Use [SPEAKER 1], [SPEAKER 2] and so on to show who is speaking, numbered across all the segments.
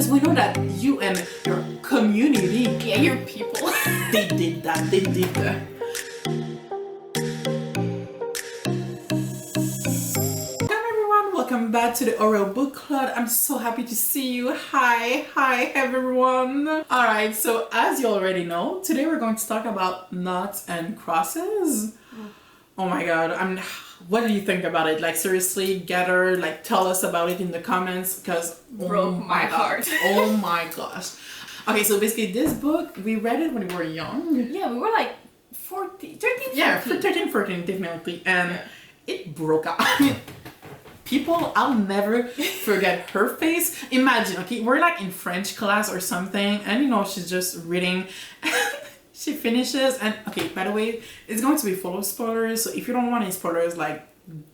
[SPEAKER 1] because we know that you and your community,
[SPEAKER 2] Yeah, your people.
[SPEAKER 1] they did that. They did that. Hello everyone, welcome back to the Oreo Bookclub. I'm so happy to see you. Hi everyone. Alright, so as you already know, today we're going to talk about Noughts and Crosses. Oh my god, what do you think about it? Like seriously, tell us about it in the comments because
[SPEAKER 2] Broke my heart.
[SPEAKER 1] Oh my gosh. Okay, so basically this book, we read it when we were young.
[SPEAKER 2] Yeah, we were like 13, 14.
[SPEAKER 1] Yeah, 13, 14 definitely. And it broke out. People, I'll never forget her face. Imagine, okay, we're like in French class or something and she's just reading. She finishes and, okay, by the way, it's going to be full of spoilers. So if you don't want any spoilers, like,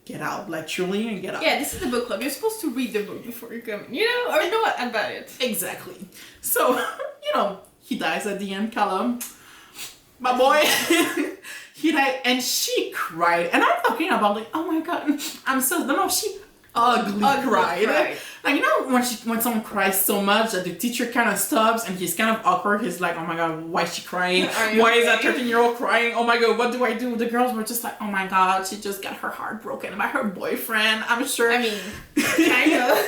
[SPEAKER 1] get out. Like, truly, and get out.
[SPEAKER 2] Yeah, this is the book club. You're supposed to read the book before you come in, or know what about it.
[SPEAKER 1] Exactly. So, he dies at the end, Callum. My boy. He died and she cried. And I'm talking about like, oh my god, she ugly cried. Like, when someone cries so much that the teacher kind of stops and he's kind of awkward. He's like, oh my god, why is she crying? Why is that 13-year-old crying? Oh my god, what do I do? The girls were just like, oh my god, she just got her heart broken by her boyfriend. I'm sure.
[SPEAKER 2] I mean, kind of.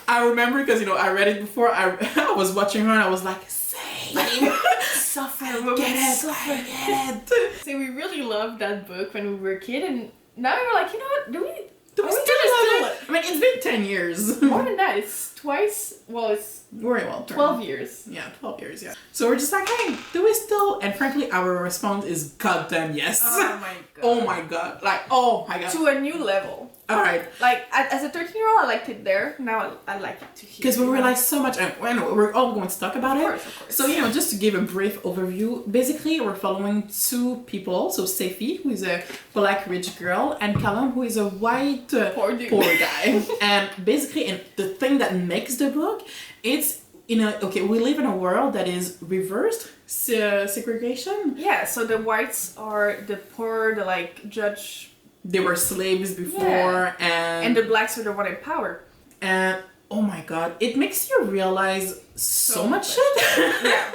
[SPEAKER 1] I remember because, I read it before. I was watching her and I was like, same.
[SPEAKER 2] Suffer.
[SPEAKER 1] Get it.
[SPEAKER 2] So we really loved that book when we were a kid, and now we're like, what? Do we
[SPEAKER 1] still love it? I mean, it's been 10 years.
[SPEAKER 2] More than that, it's twice. Well, it's
[SPEAKER 1] very well
[SPEAKER 2] 12 years.
[SPEAKER 1] Yeah, 12 years, yeah. So we're just like, hey, do we still? And frankly, our response is goddamn yes.
[SPEAKER 2] Oh my god.
[SPEAKER 1] Oh my god. Like, oh my god.
[SPEAKER 2] To a new level.
[SPEAKER 1] Alright.
[SPEAKER 2] Like, as a 13-year-old, I liked it there. Now I like it to here.
[SPEAKER 1] Because we realized so much, and we're all going to talk about it.
[SPEAKER 2] Of course.
[SPEAKER 1] So, just to give a brief overview, basically we're following two people. So, Safi, who is a black rich girl, and Callum, who is a white poor guy. And basically, and the thing that makes the book, it's, we live in a world that is reversed segregation.
[SPEAKER 2] Yeah, so the whites are the poor, the judge.
[SPEAKER 1] They were slaves before,
[SPEAKER 2] and the blacks are the one in power.
[SPEAKER 1] And oh my god, it makes you realize so much shit. Yeah.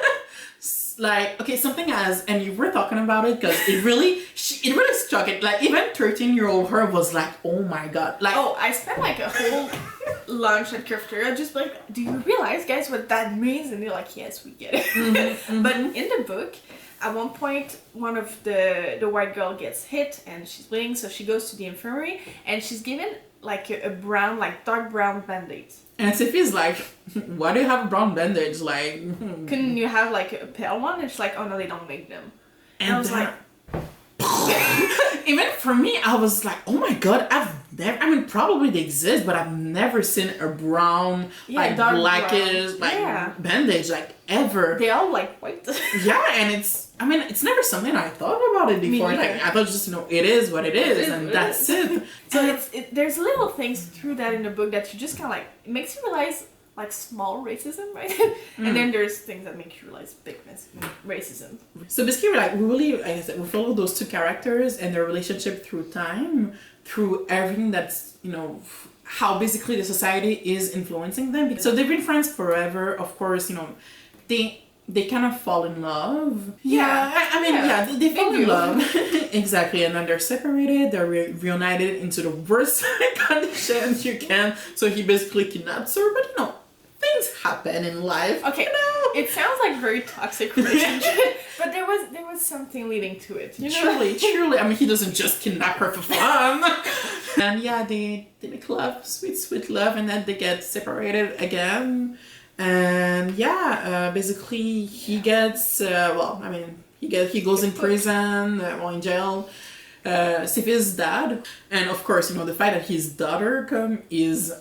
[SPEAKER 1] Like, okay, and you were talking about it because it really struck it. Like, even 13-year-old her was like, oh my god. Like,
[SPEAKER 2] I spent like a whole lunch at cafeteria just like, do you realize, guys, what that means? And they're like, yes, we get it. Mm-hmm. But in the book, at one point, one of the white girl gets hit and she's bleeding, so she goes to the infirmary and she's given like a brown, like dark brown band-aid. And
[SPEAKER 1] Sophie's like, why do you have a brown bandage? Like,
[SPEAKER 2] couldn't you have like a pale one? And she's like, oh no, they don't make them. And I was like,
[SPEAKER 1] even for me, I was like, oh my god, probably they exist, but I've never seen a brown, blackish, bandage, like, ever.
[SPEAKER 2] They all like white.
[SPEAKER 1] Yeah, and it's never something I thought about it before. Like, I thought just, it is what it is, and that's it.
[SPEAKER 2] So there's little things through that in the book that you just kind of like, it makes you realize like small racism, right? And then there's things that make you realize big racism.
[SPEAKER 1] So basically, like I said, we follow those two characters and their relationship through time, through everything that's, how basically the society is influencing them. So they've been friends forever. Of course, they kind of fall in love. Yeah, they fall in love. Exactly, and then they're separated, they're reunited into the worst conditions you can. So he basically kidnaps her, but things happen in life.
[SPEAKER 2] Okay, it sounds like a very toxic relationship, but there was something leading to it.
[SPEAKER 1] Truly. I mean, he doesn't just kidnap her for fun. And yeah, they make love, sweet love, and then they get separated again. And basically he gets he goes in prison, in jail. Sifi's dad, and of course, the fact that his daughter is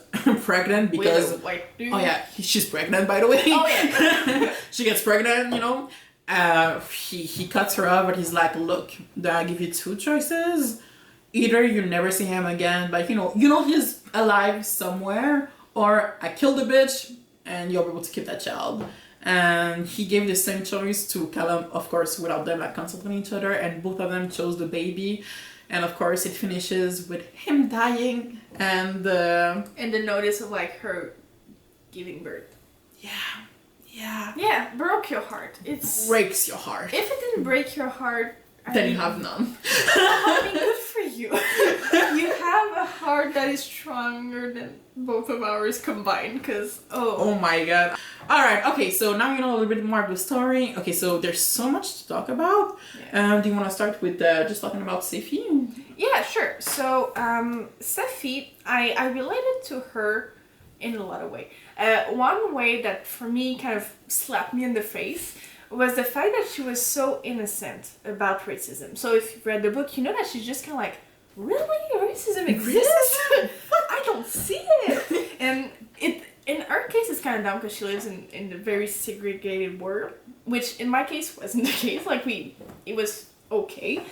[SPEAKER 1] pregnant because
[SPEAKER 2] with a white dude.
[SPEAKER 1] Oh yeah, she's pregnant, by the way.
[SPEAKER 2] Oh yeah.
[SPEAKER 1] She gets pregnant, he cuts her off, but he's like, look, I give you two choices. Either you never see him again, but he's alive somewhere, or I kill the bitch and you'll be able to keep that child. And he gave the same choice to Callum, of course, without them consulting each other, and both of them chose the baby. And of course it finishes with him dying and the
[SPEAKER 2] notice of her giving birth.
[SPEAKER 1] Yeah,
[SPEAKER 2] broke your heart. It's
[SPEAKER 1] breaks your heart.
[SPEAKER 2] If it didn't break your heart,
[SPEAKER 1] Then you have none.
[SPEAKER 2] I mean, good for you. You have a heart that is stronger than both of ours combined. Cause
[SPEAKER 1] oh my god. All right. Okay. So now you know a little bit more of the story. Okay. So there's so much to talk about.
[SPEAKER 2] Yeah.
[SPEAKER 1] Do you want to start with just talking about Safi?
[SPEAKER 2] Yeah, sure. So Safi, I related to her in a lot of ways. One way that for me kind of slapped me in the face was the fact that she was so innocent about racism. So if you've read the book, you know that she's just kind of like, really? Racism exists? I don't see it. And in her case, it's kind of dumb because she lives in a very segregated world, which in my case wasn't the case. Like, it was okay.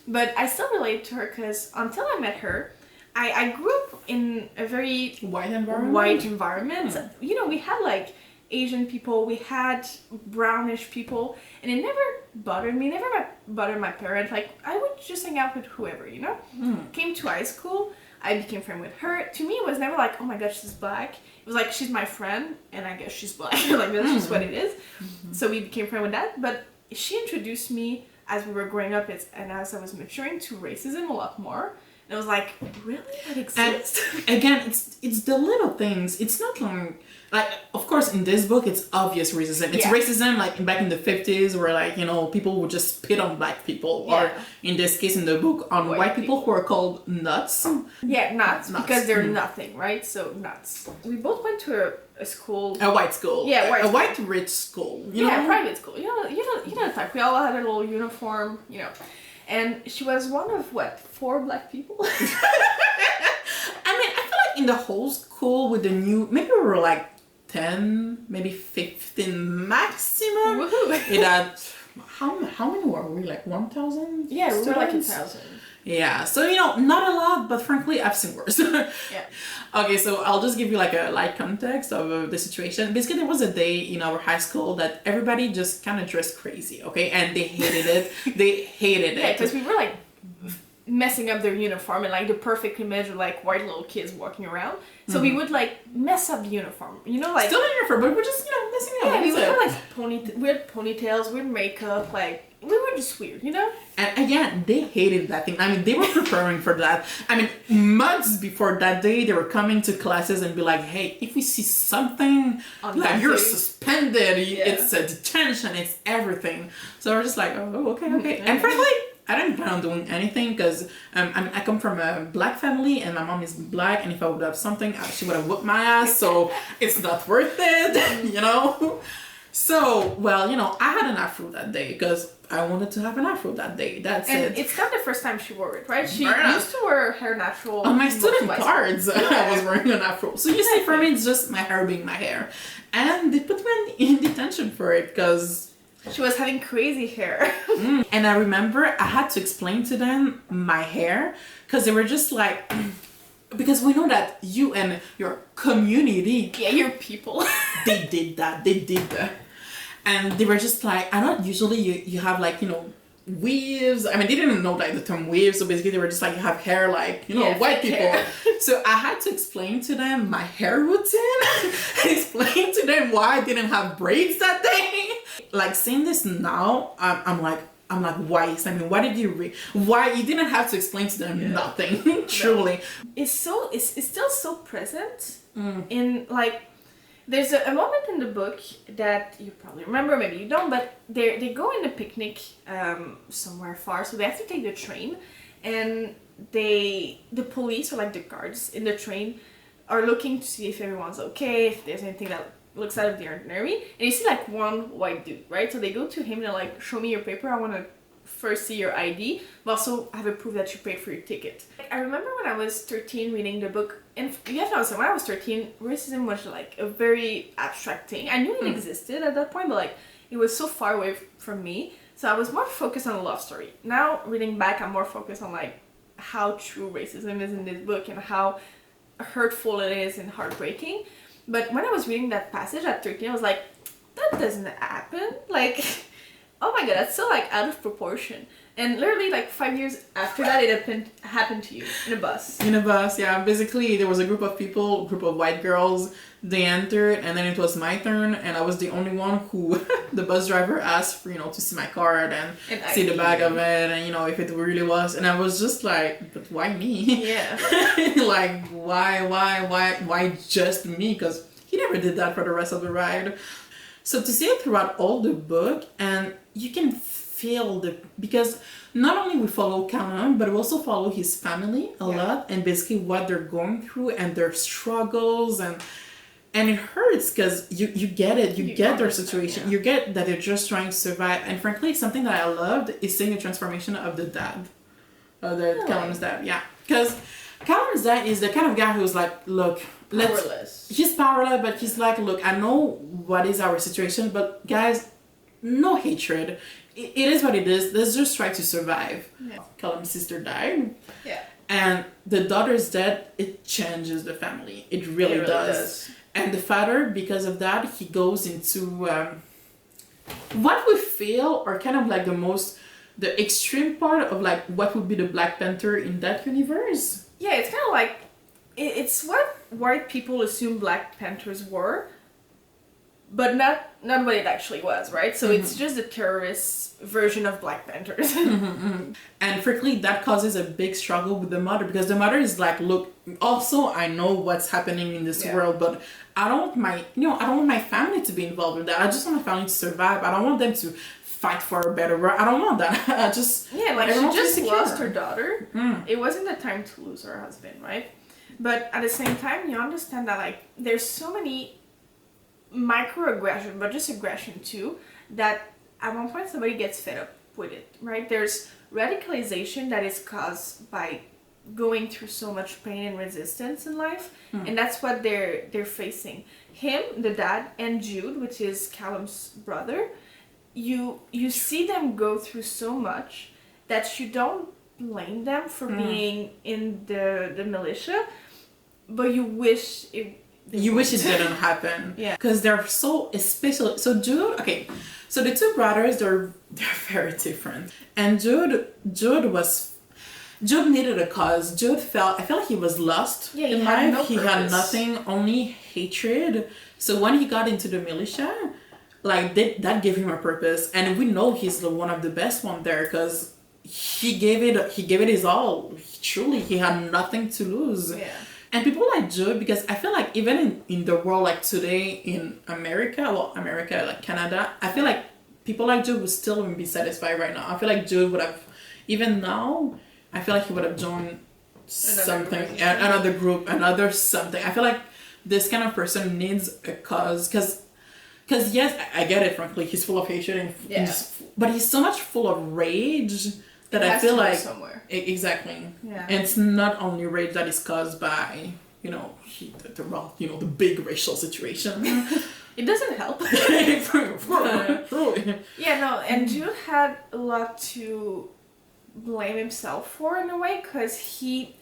[SPEAKER 2] But I still relate to her because until I met her, I grew up in a very
[SPEAKER 1] white environment.
[SPEAKER 2] You know, we had like Asian people, we had brownish people, and it never bothered me, never bothered my parents. Like, I would just hang out with whoever, you know? Came to high school, I became friends with her. To me, it was never like, oh my god, she's black. It was like, she's my friend, and I guess she's black. Like, that's just what it is. So we became friends with that. But she introduced me as we were growing up and as I was maturing to racism a lot more. And I was like, really? That exists?
[SPEAKER 1] And again, it's the little things. It's not like, of course, in this book, it's obvious racism. It's racism, like, back in the 50s, where, like, you know, people would just spit on black people. Or, in this case, in the book, on white people who are called nuts.
[SPEAKER 2] Yeah, nuts. Because they're nothing, right? So, nuts. We both went to a school.
[SPEAKER 1] A white school.
[SPEAKER 2] Yeah,
[SPEAKER 1] a white rich school. You know?
[SPEAKER 2] Private school. You know the type. We all had a little uniform, you know. And she was one of, 4 black people?
[SPEAKER 1] I mean, I feel like in the whole school with the new, maybe we were like 10, maybe 15 maximum.
[SPEAKER 2] Woohoo!
[SPEAKER 1] It had, how many were we? Like 1,000?
[SPEAKER 2] Yeah, we were like
[SPEAKER 1] 1,000. Yeah, so, you know, not a lot, but frankly, I've seen worse.
[SPEAKER 2] Yeah.
[SPEAKER 1] Okay, so I'll just give you like a light context of the situation. Basically, there was a day in our high school that everybody just kind of dressed crazy, okay? And they hated it. They hated it.
[SPEAKER 2] Yeah, because we were like messing up their uniform and like the perfect image of like white little kids walking around. So we would like mess up the uniform, you know, like
[SPEAKER 1] still in uniform, but we're just, you know, messing up.
[SPEAKER 2] Yeah, we would have like weird ponytails, weird makeup, like we were just weird, you know?
[SPEAKER 1] And again, they hated that thing. I mean, they were preparing for that. I mean, months before that day, they were coming to classes and be like, hey, if we see something, like, you're suspended, it's a detention, it's everything. So we're just like, oh, okay. And frankly, I didn't plan on doing anything because I come from a black family and my mom is black, and if I would have something, she would have whooped my ass, so it's not worth it, you know? So, well, you know, I had an afro that day because I wanted to have an afro that day. That's it.
[SPEAKER 2] And it's not the first time she wore it, right? She used to wear her hair natural.
[SPEAKER 1] On my student cards, I was wearing an afro. So you see, for me, it's just my hair being my hair. And they put me in detention for it because
[SPEAKER 2] she was having crazy hair.
[SPEAKER 1] And I remember I had to explain to them my hair because they were just like, because we know that you and your community.
[SPEAKER 2] Yeah, your people.
[SPEAKER 1] They did that. And they were just like, I know usually you have like, you know, weaves. I mean, they didn't know like the term weaves. So basically they were just like, you have hair like, you know, white people. Hair. So I had to explain to them my hair routine. Explain to them why I didn't have braids that day. Like seeing this now, I'm like, why? I mean, why did you why you didn't have to explain to them nothing, truly.
[SPEAKER 2] It's still so present in like, there's a moment in the book that you probably remember, maybe you don't, but they go on a picnic somewhere far, so they have to take the train, and the police, or like the guards in the train, are looking to see if everyone's okay, if there's anything that looks out of the ordinary, and you see like one white dude, right? So they go to him and they're like, show me your paper, I want to first see your ID, but also have a proof that you paid for your ticket. I remember when I was 13 reading the book, and you have to understand, when I was 13, racism was like a very abstract thing. I knew it existed at that point, but like it was so far away from me, so I was more focused on the love story. Now reading back, I'm more focused on like how true racism is in this book and how hurtful it is and heartbreaking. But when I was reading that passage at 13, I was like, that doesn't happen. Like, oh my god, that's so like out of proportion. And literally, like 5 years after that, it happened to you in a bus.
[SPEAKER 1] In a bus, yeah. Basically, there was a group of people, group of white girls. They entered, and then it was my turn, and I was the only one who the bus driver asked for, to see my card and see the back of it, and if it really was. And I was just like, but why me?
[SPEAKER 2] Yeah.
[SPEAKER 1] Like, why just me? Because he never did that for the rest of the ride. So to see it throughout all the book, and you can feel because not only we follow Callum, but we also follow his family a lot, and basically what they're going through and their struggles, and it hurts because you get it, you get their situation, you get that they're just trying to survive. And frankly, something that I loved is seeing the transformation of the dad, Callum's dad, because Callum's dad is the kind of guy who's like, look, he's powerless, but he's like, look, I know what is our situation, but guys, no hatred. It is what it is. Let's just try to survive. Yeah. Callum's sister died.
[SPEAKER 2] Yeah.
[SPEAKER 1] And the daughter's death, it changes the family. It really does. And the father, because of that, he goes into what we feel are kind of like the extreme part of like what would be the Black Panther in that universe.
[SPEAKER 2] Yeah, it's kind of like, it's what white people assume Black Panthers were, but not what it actually was, right? So it's just a terrorist version of Black Panthers.
[SPEAKER 1] And frankly, that causes a big struggle with the mother, because the mother is like, look, also I know what's happening in this world, but I don't want my family to be involved in that. I just want my family to survive. I don't want them to fight for a better world. I don't want that. I just
[SPEAKER 2] she just lost her daughter. It wasn't the time to lose her husband, right? But at the same time, you understand that like there's so many microaggression, but just aggression too, that at one point somebody gets fed up with it, right? There's radicalization that is caused by going through so much pain and resistance in life, and that's what they're facing. Him, the dad, and Jude, which is Callum's brother, you see them go through so much that you don't blame them for being in the militia, but you wish it didn't happen. Yeah. Because they're so special. So Jude, okay, so the two brothers, they're very different. And Jude needed a cause. I felt like he was lost in life. He had nothing, only hatred. So when he got into the militia, like that gave him a purpose. And we know he's one of the best one there, because he gave it his all. Truly, he had nothing to lose. Yeah. And people like Jude, because I feel like even in the world like today in America, like Canada, I feel like people like Jude would still wouldn't be satisfied right now. I feel like Jude would have, even now, I feel like he would have joined another group, another something. I feel like this kind of person needs a cause, because yes, I get it, frankly, he's full of hatred, but he's so much full of rage that I feel like somewhere. Exactly. Yeah. And it's not only rage that is caused by the big racial situation. It doesn't help. Yeah, no, and Jude had a lot to blame himself for in a way, because he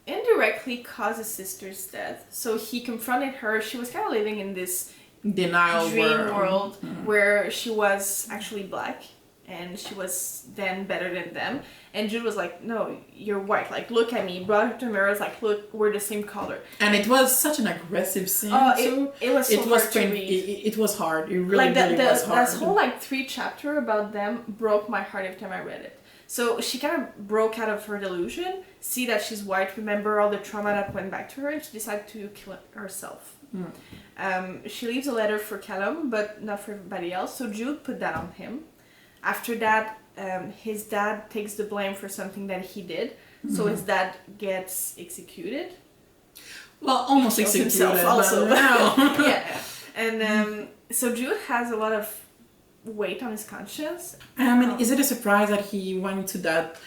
[SPEAKER 2] indirectly caused his sister's death. So he confronted her. She was kind of living in this
[SPEAKER 1] denial
[SPEAKER 2] dream world where she was actually Black, and she was then better than them. And Jude was like, no, you're white. Like, look at me. Brought her to the mirror. It's like, look, we're the same color.
[SPEAKER 1] And it was such an aggressive scene, too.
[SPEAKER 2] It was so hard to read.
[SPEAKER 1] It was hard. It really, was hard.
[SPEAKER 2] That whole, 3 chapter about them broke my heart every time I read it. So she kind of broke out of her delusion, see that she's white, remember all the trauma that went back to her, and she decided to kill herself. She leaves a letter for Callum, but not for everybody else. So Jude put that on him. After that, his dad takes the blame for something that he did. So his dad gets executed.
[SPEAKER 1] Well, almost executed
[SPEAKER 2] himself also.
[SPEAKER 1] Wow.
[SPEAKER 2] Yeah. And so Jude has a lot of weight on his conscience.
[SPEAKER 1] I mean, is it a surprise that he went to that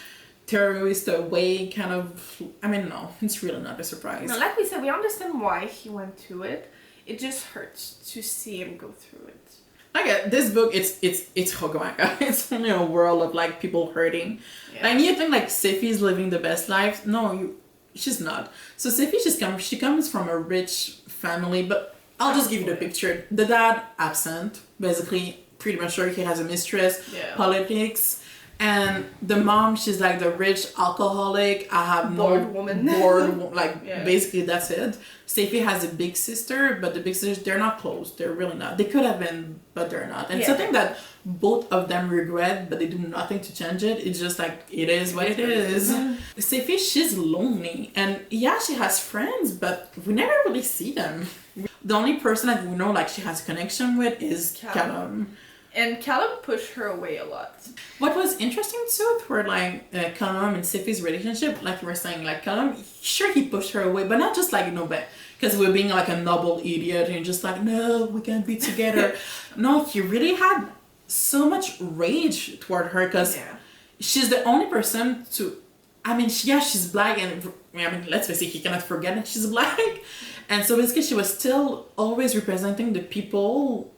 [SPEAKER 1] terrorist way, kind of? I mean, no, it's really not a surprise.
[SPEAKER 2] No, like we said, we understand why he went to it. It just hurts to see him go through it.
[SPEAKER 1] Okay, this book, it's Hogwaka. It's only a world of people hurting. Yeah. And you think Siffi's living the best life? No, she's not. So Siffi, she comes from a rich family, but I'll just give you the picture. The dad, absent, basically, pretty much sure he has a mistress, politics, And the mom, she's like the rich alcoholic. I have
[SPEAKER 2] Bored woman.
[SPEAKER 1] Like basically that's it. Steffi has a big sister, but the big sisters, they're not close. They're really not. They could have been, but they're not. And something that both of them regret, but they do nothing to change it. It's just like, it is what it is. Steffi, she's lonely. And yeah, she has friends, but we never really see them. The only person that we know like she has a connection with is Callum.
[SPEAKER 2] And Callum pushed her away a lot.
[SPEAKER 1] What was interesting too toward like Callum and Steffi's relationship, like you were saying, like Callum, sure he pushed her away, but not just like, but because we're being like a noble idiot and just like, no, we can't be together. No, he really had so much rage toward her because she's the only person to, she's black, and let's face it, he cannot forget that she's black. And so basically she was still always representing the people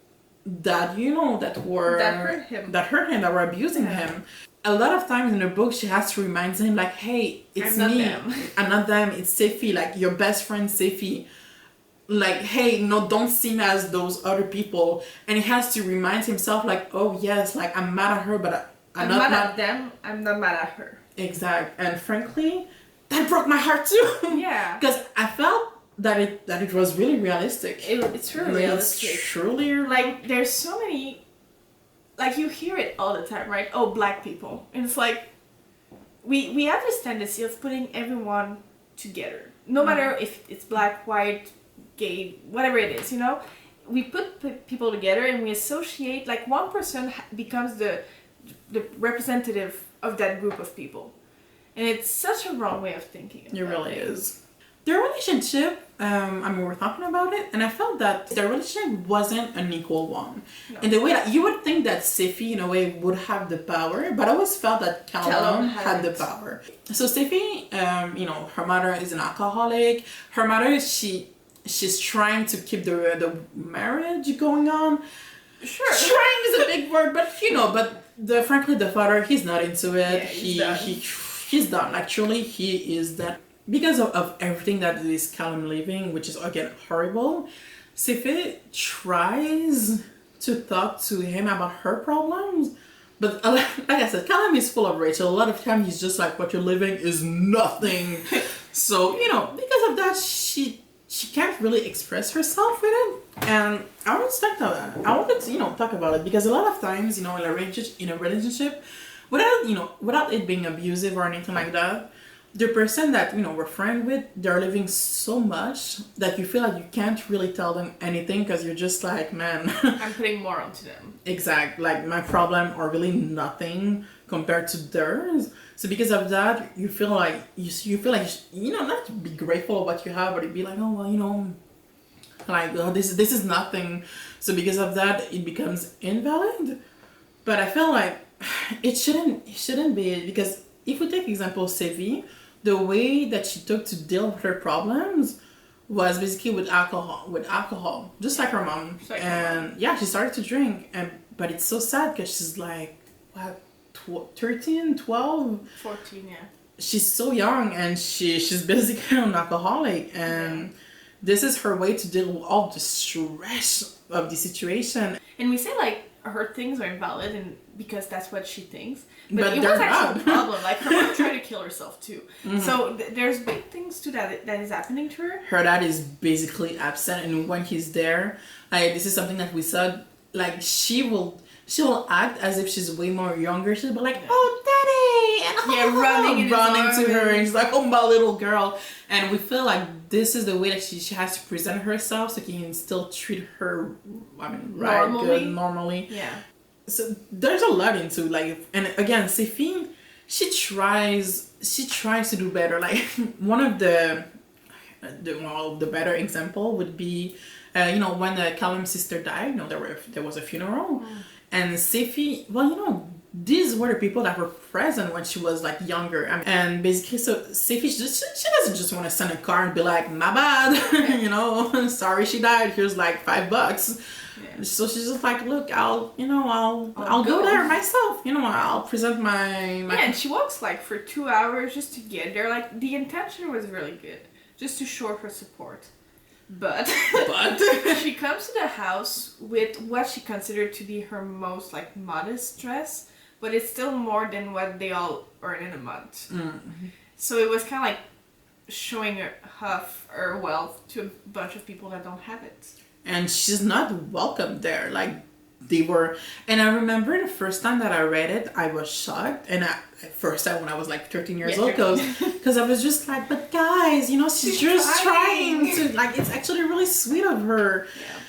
[SPEAKER 1] that hurt him, that were abusing him. A lot of times in the book she has to remind him like, hey, it's me, I'm not them, it's Steffi, like your best friend Steffi, like, hey, no, don't see me as those other people. And he has to remind himself like, oh yes, like I'm mad at her, but I'm not mad at them, I'm not mad at her. Exact. And frankly, that broke my heart too. Yeah, because I felt that it was really realistic. It's really realistic. It's truly
[SPEAKER 2] like there's so many, like you hear it all the time, right? Oh, black people, and it's like we have this tendency of putting everyone together, no matter if it's black, white, gay, whatever it is. We put people together and we associate, like one person becomes the representative of that group of people, and it's such a wrong way of thinking. It really is.
[SPEAKER 1] Their relationship, we were talking about it, and I felt that their relationship wasn't an equal one. No. In the way that you would think that Steffi, in a way, would have the power, but I always felt that Callum had the power. So Steffi, her mother is an alcoholic. Her mother, she's trying to keep the marriage going on. Sure. Trying is a big word, but frankly, the father, he's not into it. Yeah, he's done. Like, truly, he is done. Because of everything that is Callum living, which is again horrible, Steffi tries to talk to him about her problems, but like I said, Callum is full of rage. A lot of time he's just like, what you're living is nothing. So, because of that, she can't really express herself with it. And I wanted to talk about it, because a lot of times, in a relationship, without it being abusive or anything like that, the person that we're friends with, they're living so much that you feel like you can't really tell them anything, because you're just like, man,
[SPEAKER 2] I'm putting more onto them.
[SPEAKER 1] Exact. Like, my problem are really nothing compared to theirs. So because of that, you feel like not to be grateful of what you have, but to be like, oh well, like, oh, this is nothing. So because of that, it becomes invalid. But I feel like it shouldn't be, because if we take example Steffi, the way that she took to deal with her problems was basically with alcohol, just like her mom. She started to drink, but it's so sad because she's like, what, 13, 12?
[SPEAKER 2] 14, yeah.
[SPEAKER 1] She's so young, and she's basically an alcoholic, and this is her way to deal with all the stress of the situation.
[SPEAKER 2] And we say like her things are invalid, and because that's what she thinks, but it was actually a problem. Like, her mom tried to kill herself too. Mm-hmm. So there's big things too that is happening to her.
[SPEAKER 1] Her dad is basically absent, and when he's there, this is something that we saw. Like, she will act as if she's way more younger. She'll be like, oh, daddy, and running to her, and she's like, oh, my little girl. And we feel like this is the way that she has to present herself, so he can still treat her, normally. Yeah. So there's a lot into, like, and again, Steffi, she tries to do better. Like, one of the better example would be, when Callum's sister died. There was a funeral, and Steffi, these were the people that were present when she was like younger, and basically, so Steffi, she doesn't just want to send a car and be like, my bad, sorry she died, here's like $5. Yeah. So she's just like, look, I'll go there myself. I'll present my.
[SPEAKER 2] Yeah, and she walks like for 2 hours just to get there. Like, the intention was really good, just to show her support. But she comes to the house with what she considered to be her most like modest dress, but it's still more than what they all earn in a month. So it was kind of like showing off her wealth to a bunch of people that don't have it.
[SPEAKER 1] And she's not welcome there. Like, they were, and I remember the first time that I read it, I was shocked. And at first time when I was like 13 years old, because I was just like, but guys, you know, she's just trying to, like, it's actually really sweet of her.
[SPEAKER 2] Yeah.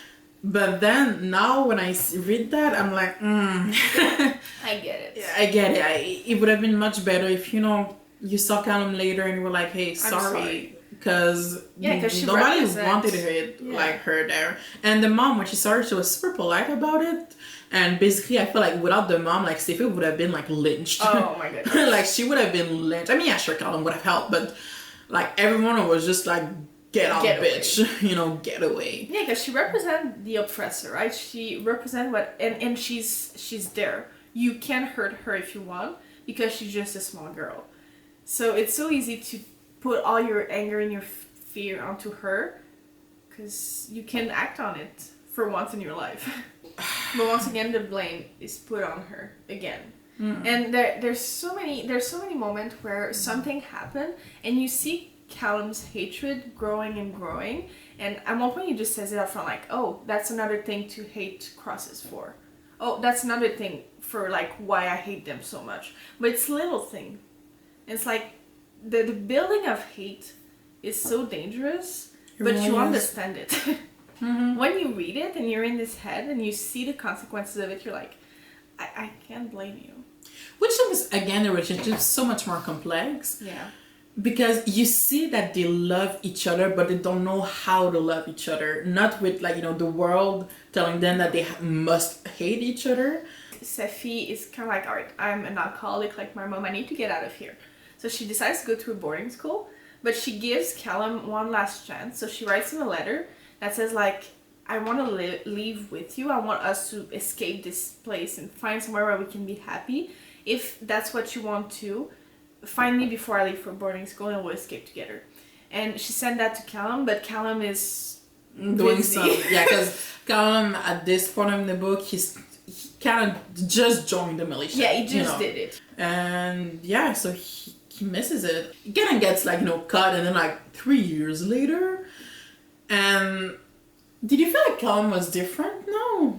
[SPEAKER 1] But then now when I read that, I'm like,
[SPEAKER 2] I get it.
[SPEAKER 1] Yeah, I get it. It would have been much better if, you know, you saw Callum later and you were like, hey, sorry. Because nobody wanted it like her there. And the mom, when she started, she was super polite about it. And basically, I feel like without the mom, like, Steffi would have been like lynched.
[SPEAKER 2] Oh my goodness.
[SPEAKER 1] Like, she would have been lynched. I mean, yeah, sure, Callum would have helped, but like, everyone was just like, get out, bitch. You know, get away.
[SPEAKER 2] Yeah, because she represents the oppressor, right? She represents what, and she's there. You can hurt her if you want, because she's just a small girl. So it's so easy to put all your anger and your fear onto her, because you can act on it for once in your life. But once again, the blame is put on her again. And there's so many moments where something happened and you see Callum's hatred growing and growing, and at one point he just says it up front, like, oh, that's another thing to hate crosses for. Oh, that's another thing for like why I hate them so much. But it's little thing. It's like the building of hate is so dangerous, but you understand it. When you read it and you're in this head and you see the consequences of it, you're like, I can't blame you. Which
[SPEAKER 1] is, again, the relationship is so much more complex.
[SPEAKER 2] Yeah.
[SPEAKER 1] Because you see that they love each other, but they don't know how to love each other. Not with, like, you know, the world telling them that they must hate each other.
[SPEAKER 2] Steffi is kind of like, all right, I'm an alcoholic like my mom, I need to get out of here. So she decides to go to a boarding school, but she gives Callum one last chance. So she writes him a letter that says, like, I want to leave with you. I want us to escape this place and find somewhere where we can be happy. If that's what you want to, find me before I leave for boarding school and we'll escape together. And she sent that to Callum, but Callum is
[SPEAKER 1] doing something. Yeah, because Callum, at this point in the book, he kind of just joined the militia.
[SPEAKER 2] Yeah, he just did it.
[SPEAKER 1] And yeah, so he misses it. He kind of gets, like, you know, cut, and then like 3 years later. And did you feel like Callum was different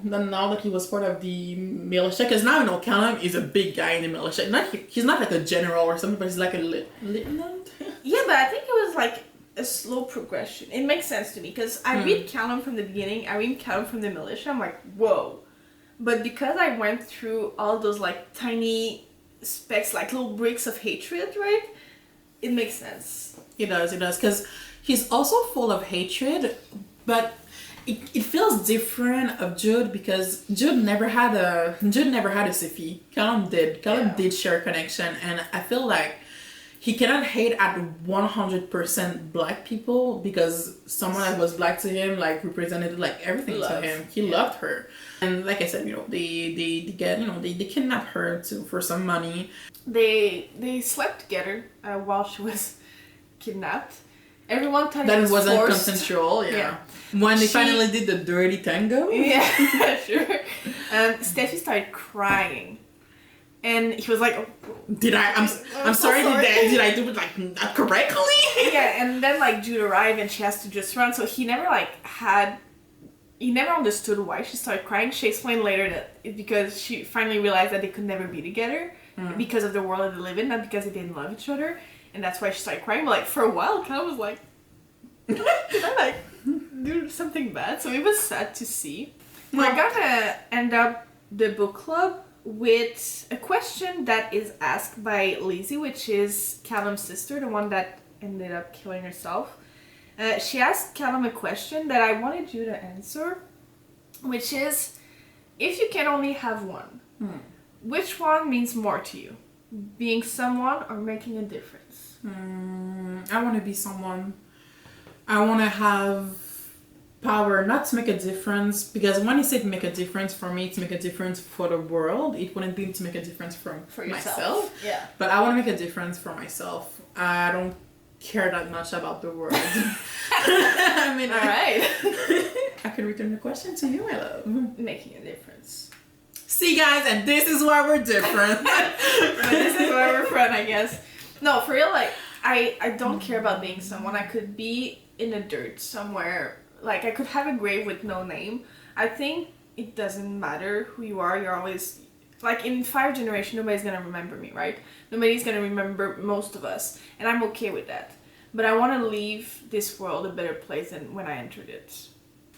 [SPEAKER 1] now that he was part of the militia? Because now, you know, Callum is a big guy in the militia. He's not like a general or something, but he's like a lieutenant.
[SPEAKER 2] Yeah, but I think it was like a slow progression. It makes sense to me, because I read Callum from the beginning, I read Callum from the militia, I'm like, whoa. But because I went through all those like tiny specks, like little bricks of hatred, right? It makes sense.
[SPEAKER 1] It does, because he's also full of hatred, but it feels different of Jude, because Jude never had a Sifi. Callum did. Callum did share a connection, and I feel like he cannot hate at 100% black people, because someone that was black to him like represented like everything to him. He loved her, and like I said, you know, they get, you know, they kidnap her for some money.
[SPEAKER 2] They slept together while she was kidnapped. Everyone thought
[SPEAKER 1] that
[SPEAKER 2] it
[SPEAKER 1] wasn't
[SPEAKER 2] forced.
[SPEAKER 1] Consensual. Yeah. When they finally did the dirty tango.
[SPEAKER 2] Yeah, sure. Steffi started crying. And he was like, I'm sorry, did I do it like not correctly? Yeah, and then like Jude arrived and she has to just run. So he never understood why she started crying. She explained later that it's because she finally realized that they could never be together because of the world that they live in, not because they didn't love each other. And that's why she started crying. But like for a while, Kyle was like, did I like do something bad? So it was sad to see. We're gonna end up the book club with a question that is asked by Lizzie, which is Callum's sister, the one that ended up killing herself. She asked Callum a question that I wanted you to answer, which is, if you can only have one, which one means more to you? Being someone or making a difference?
[SPEAKER 1] I want to be someone. I want to have power, not to make a difference, because when you say to make a difference, for me, to make a difference for the world, it wouldn't be to make a difference for myself.
[SPEAKER 2] Yeah.
[SPEAKER 1] But I want to make a difference for myself. I don't care that much about the world. I mean,
[SPEAKER 2] all right.
[SPEAKER 1] I could return the question to you, my love.
[SPEAKER 2] Making a difference.
[SPEAKER 1] See, guys, and this is why we're different.
[SPEAKER 2] This is where we're from, I guess. No, for real, like, I don't care about being someone. I could be in the dirt somewhere. Like, I could have a grave with no name. I think it doesn't matter who you are. You're always... Like, in 5 generations, nobody's gonna remember me, right? Nobody's gonna remember most of us. And I'm okay with that. But I want to leave this world a better place than when I entered it.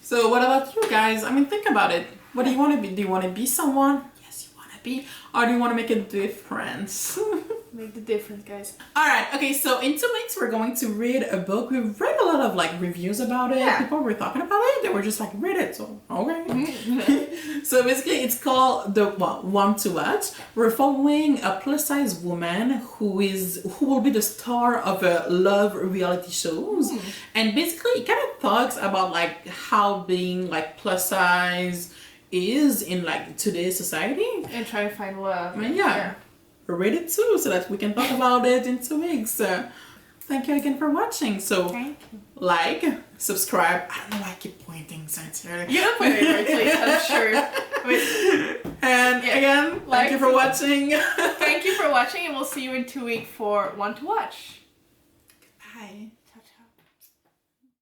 [SPEAKER 1] So what about you guys? I mean, think about it. What do you want to be? Do you want to be someone? Yes, you want to be. Or do you want to make a difference?
[SPEAKER 2] Make the difference, guys.
[SPEAKER 1] Alright, okay, so in 2 weeks we're going to read a book. We've read a lot of like reviews about it.
[SPEAKER 2] Yeah.
[SPEAKER 1] People were talking about it. They were just like, read it. So, okay. So basically it's called One to Watch. We're following a plus size woman who will be the star of a love reality shows. And basically it kind of talks about like how being like plus size is in like today's society.
[SPEAKER 2] And try to find love.
[SPEAKER 1] Yeah. Read it too, so that we can talk about it in 2 weeks. Thank you again for watching. So,
[SPEAKER 2] Thank you.
[SPEAKER 1] like, subscribe. I don't know why I keep pointing sincerely.
[SPEAKER 2] You don't put it in the right place, I'm sure.
[SPEAKER 1] And again, thank you for watching.
[SPEAKER 2] Thank you for watching, and we'll see you in 2 weeks for One to Watch.
[SPEAKER 1] Bye.